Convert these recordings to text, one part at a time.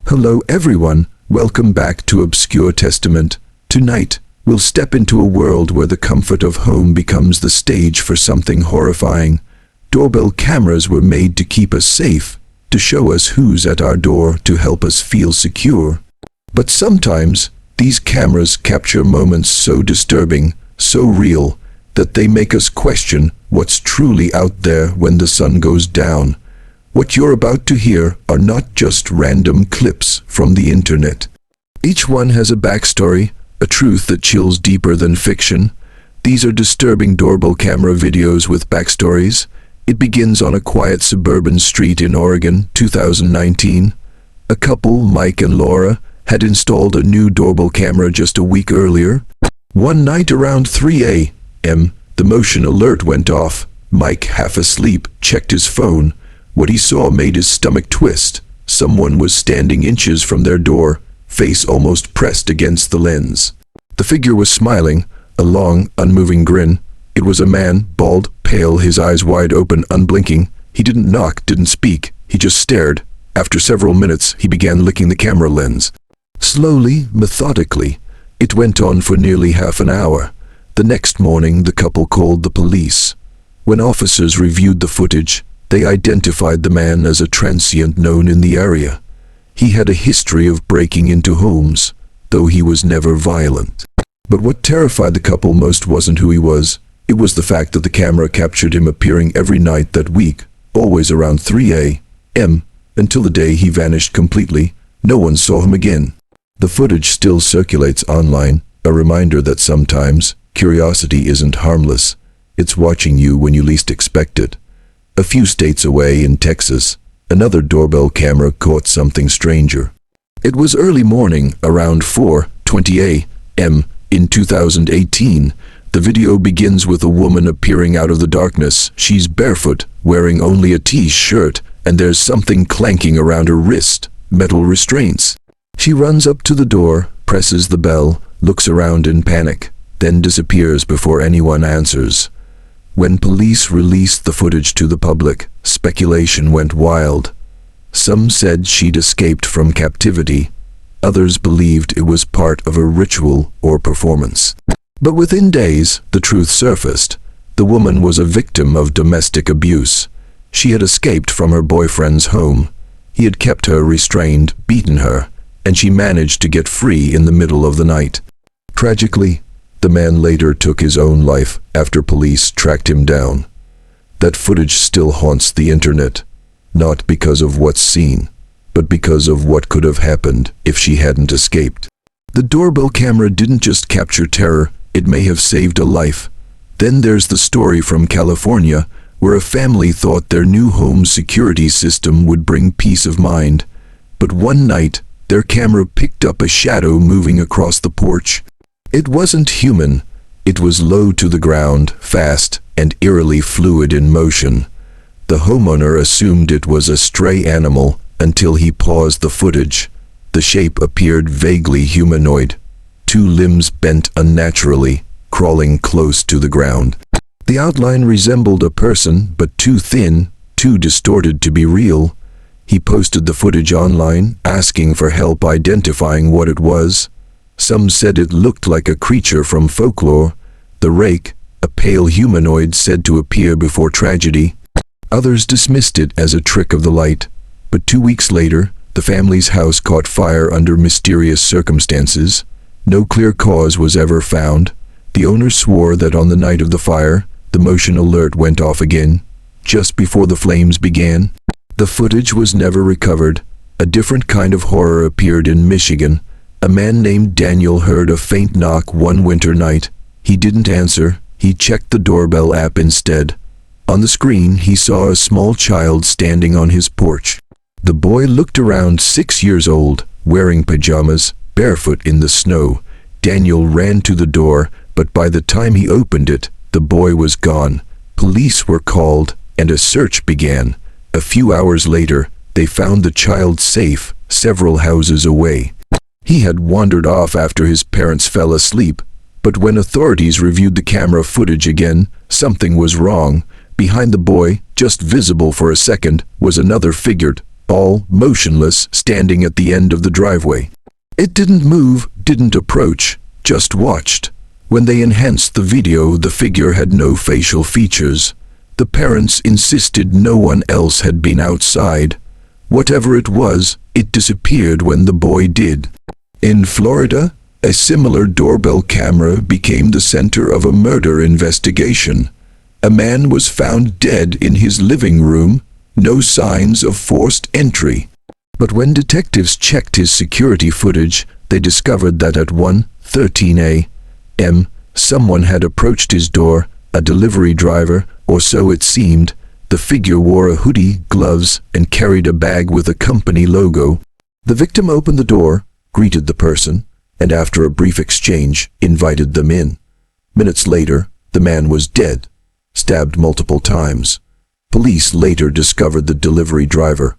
Hello everyone, welcome back to Obscure Testament. Tonight, we'll step into a world where the comfort of home becomes the stage for something horrifying. Doorbell cameras were made to keep us safe, to show us who's at our door, to help us feel secure. But sometimes, these cameras capture moments so disturbing, so real, that they make us question what's truly out there when the sun goes down. What you're about to hear are not just random clips from the internet. Each one has a backstory, a truth that chills deeper than fiction. These are disturbing doorbell camera videos with backstories. It begins on a quiet suburban street in Oregon, 2019. A couple, Mike and Laura, had installed a new doorbell camera just a week earlier. One night around 3 a.m., the motion alert went off. Mike, half asleep, checked his phone. What he saw made his stomach twist. Someone was standing inches from their door, face almost pressed against the lens. The figure was smiling, a long, unmoving grin. It was a man, bald, pale, his eyes wide open, unblinking. He didn't knock, didn't speak. He just stared. After several minutes, he began licking the camera lens. Slowly, methodically. It went on for nearly half an hour. The next morning, the couple called the police. When officers reviewed the footage, they identified the man as a transient known in the area. He had a history of breaking into homes, though he was never violent. But what terrified the couple most wasn't who he was. It was the fact that the camera captured him appearing every night that week, always around 3 a.m., until the day he vanished completely. No one saw him again. The footage still circulates online, a reminder that sometimes curiosity isn't harmless. It's watching you when you least expect it. A few states away in Texas, another doorbell camera caught something stranger. It was early morning, around 4:20 a.m. in 2018. The video begins with a woman appearing out of the darkness. She's barefoot, wearing only a t-shirt, and there's something clanking around her wrist, metal restraints. She runs up to the door, presses the bell, looks around in panic, then disappears before anyone answers. When police released the footage to the public, speculation went wild. Some said she'd escaped from captivity. Others believed it was part of a ritual or performance. But within days, the truth surfaced. The woman was a victim of domestic abuse. She had escaped from her boyfriend's home. He had kept her restrained, beaten her, and she managed to get free in the middle of the night. Tragically, the man later took his own life after police tracked him down. That footage still haunts the internet, not because of what's seen, but because of what could have happened if she hadn't escaped. The doorbell camera didn't just capture terror, it may have saved a life. Then there's the story from California, where a family thought their new home security system would bring peace of mind. But one night, their camera picked up a shadow moving across the porch. It wasn't human. It was low to the ground, fast, and eerily fluid in motion. The homeowner assumed it was a stray animal until he paused the footage. The shape appeared vaguely humanoid. Two limbs bent unnaturally, crawling close to the ground. The outline resembled a person, but too thin, too distorted to be real. He posted the footage online, asking for help identifying what it was. Some said it looked like a creature from folklore. The rake, a pale humanoid said to appear before tragedy. Others dismissed it as a trick of the light. But 2 weeks later, the family's house caught fire under mysterious circumstances. No clear cause was ever found. The owner swore that on the night of the fire, the motion alert went off again, just before the flames began. The footage was never recovered. A different kind of horror appeared in Michigan. A man named Daniel heard a faint knock one winter night. He didn't answer. He checked the doorbell app instead. On the screen, he saw a small child standing on his porch. The boy looked around 6 years old, wearing pajamas, barefoot in the snow. Daniel ran to the door, but by the time he opened it, the boy was gone. Police were called, and a search began. A few hours later, they found the child safe, several houses away. He had wandered off after his parents fell asleep, but when authorities reviewed the camera footage again, something was wrong. Behind the boy, just visible for a second, was another figure, all motionless, standing at the end of the driveway. It didn't move, didn't approach, just watched. When they enhanced the video, the figure had no facial features. The parents insisted no one else had been outside. Whatever it was, it disappeared when the boy did. In Florida, a similar doorbell camera became the center of a murder investigation. A man was found dead in his living room, no signs of forced entry. But when detectives checked his security footage, they discovered that at 1:13 a.m., someone had approached his door, a delivery driver, or so it seemed. The figure wore a hoodie, gloves, and carried a bag with a company logo. The victim opened the door, greeted the person, and after a brief exchange, invited them in. Minutes later, the man was dead, stabbed multiple times. Police later discovered the delivery driver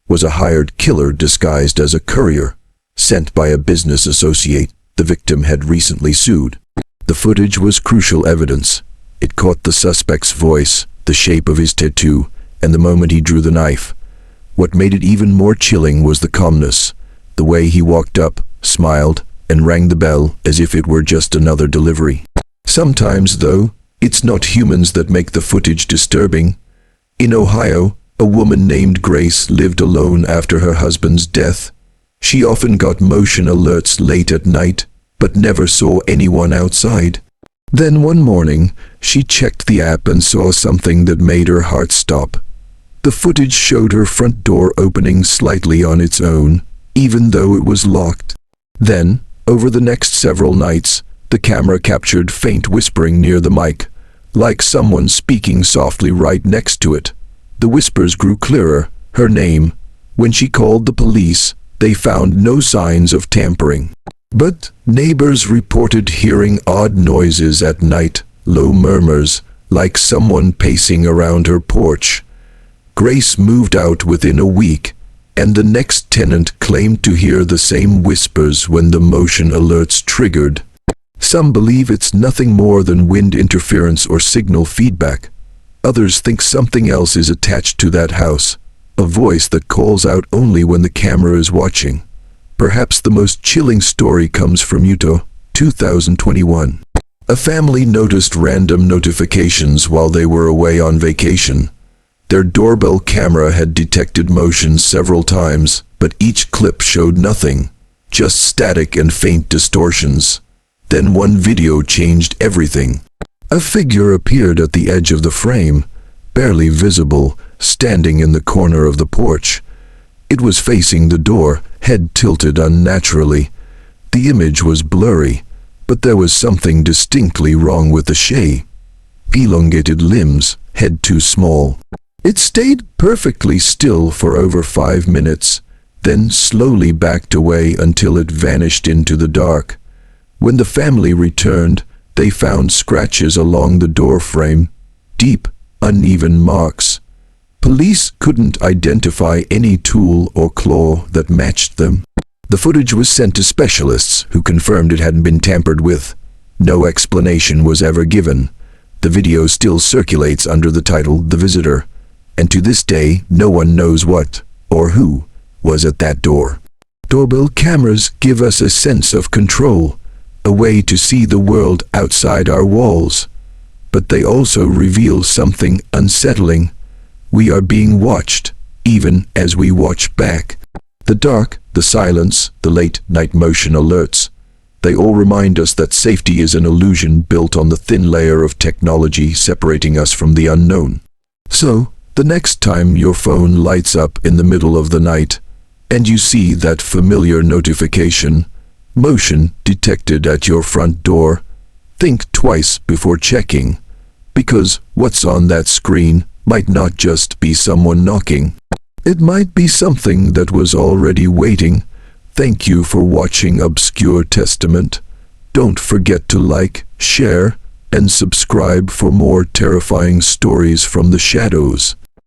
was a hired killer disguised as a courier, sent by a business associate the victim had recently sued. The footage was crucial evidence. It caught the suspect's voice, the shape of his tattoo, and the moment he drew the knife. What made it even more chilling was the calmness, the way he walked up, smiled, and rang the bell as if it were just another delivery. Sometimes, though, it's not humans that make the footage disturbing. In Ohio, a woman named Grace lived alone after her husband's death. She often got motion alerts late at night, but never saw anyone outside. Then one morning, she checked the app and saw something that made her heart stop. The footage showed her front door opening slightly on its own, even though it was locked. Then, over the next several nights, the camera captured faint whispering near the mic, like someone speaking softly right next to it. The whispers grew clearer, her name. When she called the police, they found no signs of tampering. But neighbors reported hearing odd noises at night, low murmurs, like someone pacing around her porch. Grace moved out within a week, and the next tenant claimed to hear the same whispers when the motion alerts triggered. Some believe it's nothing more than wind interference or signal feedback. Others think something else is attached to that house, a voice that calls out only when the camera is watching. Perhaps the most chilling story comes from Utah, 2021. A family noticed random notifications while they were away on vacation. Their doorbell camera had detected motion several times, but each clip showed nothing, just static and faint distortions. Then one video changed everything. A figure appeared at the edge of the frame, barely visible, standing in the corner of the porch. It was facing the door, head tilted unnaturally. The image was blurry, but there was something distinctly wrong with the shape. Elongated limbs, head too small. It stayed perfectly still for over 5 minutes, then slowly backed away until it vanished into the dark. When the family returned, they found scratches along the door frame, deep, uneven marks. Police couldn't identify any tool or claw that matched them. The footage was sent to specialists who confirmed it hadn't been tampered with. No explanation was ever given. The video still circulates under the title The Visitor, and to this day no one knows what or who was at that door. Doorbell cameras give us a sense of control, a way to see the world outside our walls. But they also reveal something unsettling. We are being watched, even as we watch back. The dark, the silence, the late-night motion alerts. They all remind us that safety is an illusion built on the thin layer of technology separating us from the unknown. So, the next time your phone lights up in the middle of the night, and you see that familiar notification, motion detected at your front door, think twice before checking, because what's on that screen might not just be someone knocking. It might be something that was already waiting. Thank you for watching Obscure Testament. Don't forget to like, share, and subscribe for more terrifying stories from the shadows.